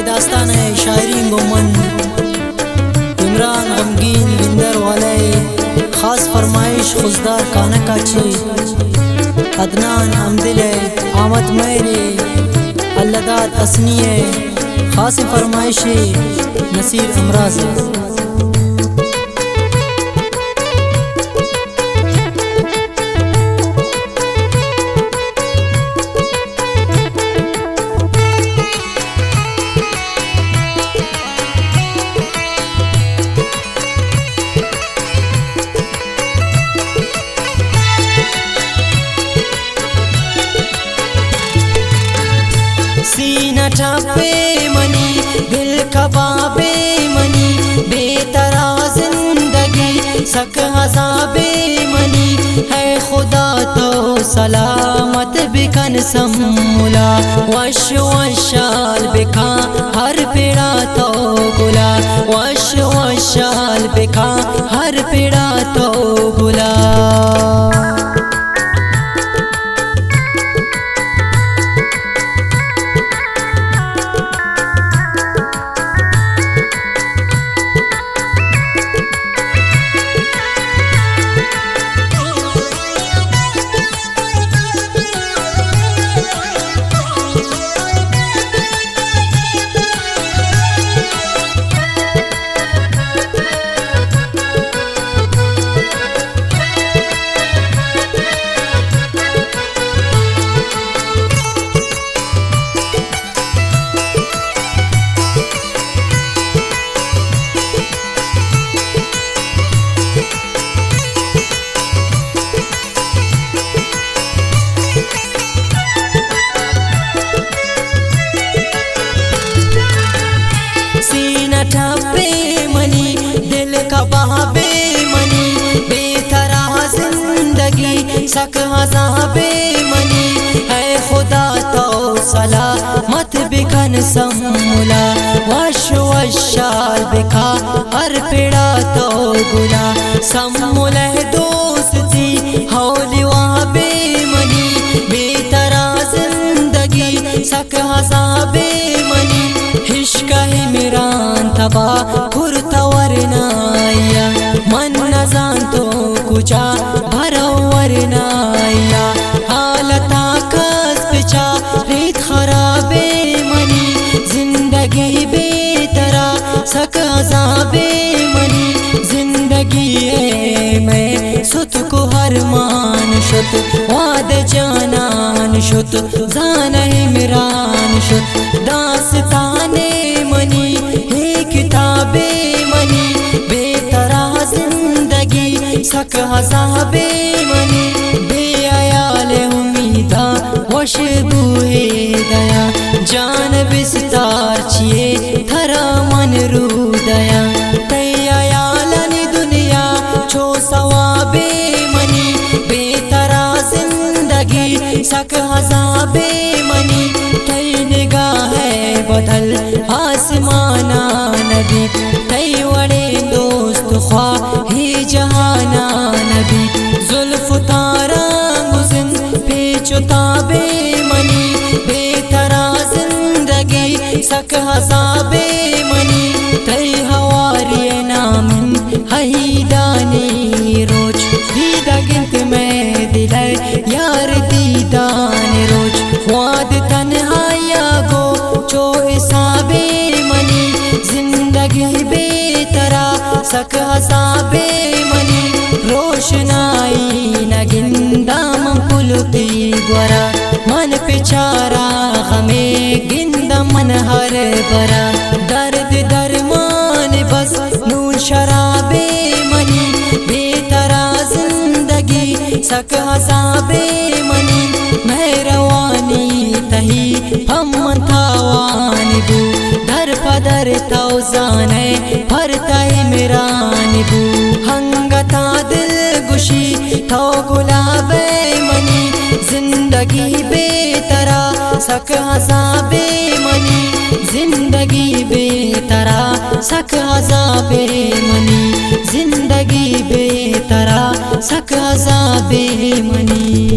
ये दास्तान है शायरी मोमन इमरान गमगीन गिंदर वाले खास फरमाइश खुशदार काना काची अदनान अमदिल आमद मेरे अल्लादात असनी है खास फरमाइश नसीर अमराज है। सीना ठापे मनी दिल कबाबे मनी बेतरा जिंदगी सक हसाबे मनी है खुदा तो सलामत बिकन सम्मुला वश वशाल बिका हर पेड़ा तो गुला वश वशाल बिका हर पेड़ा तो गुला। ठापे मनी दिल कबाबे मनी बेतरा जिंदगी सक हसाबे मनी है खुदा तो सलामत बिकन सम्मुला वश वशाल बिका हर पेड़ा तो गुला सम्मुला दोस्ती हौली वाबे मनी बेतरा जिंदगी सक हसाबे मनी इश्क है मेरा तबा खुरतवर नाया मन न जान तो कुचा भरवर नाया हालता कस पिछा रेत खराबे मनी जिंदगी बेतरा सक अज़ाबे मनी जिंदगी है मैं सुत को हर मान शुत वाद जानान शुत जान है मिरान शुत दास्ताने मनी किताबे मनी बेतरा जिंदगी सक हसाबे मनी बेअयाल उम्मीदा वश बुए दया जान बिस्तार छिए थरा मन रू दया तैयालानी दुनिया छो सवाबे मनी बेतरा जिंदगी सक हसाबे मनी तई निगाह है बदल आसमाना नबी तई वड़े दोस्त ख्वा ही जहाना नबी जुल्फ तारा गुज़न पेचुताबे मनी बेतरा जिंदगी सक हसाबे मनी तई हवारी नामिन हईदानी रोज दीदा गिनत में दिले यार दीदान रोज वाद तन्हाया गो चो हिसाबे मनी जिंदगी बेतरा सक हसाबे मनी रोशनाई न गिंदा मंकुलती ग्वरा मन पिचारा हमें गिंदा मन हर बरा दर्द दरमान बस नून शराबे मनी बेतरा जिंदगी सक हसाबे मनी मेहरवानी तही हम थावानी बू दर पदर तौजाने भरताई मेरानी बू हंगता दिल गुशी थो गुलाबे मनी जिंदगी बेतरा सक हसाबे मनी जिंदगी बेतरा सक हसाबे मनी जिंदगी बेतरा सक हसाबे मनी।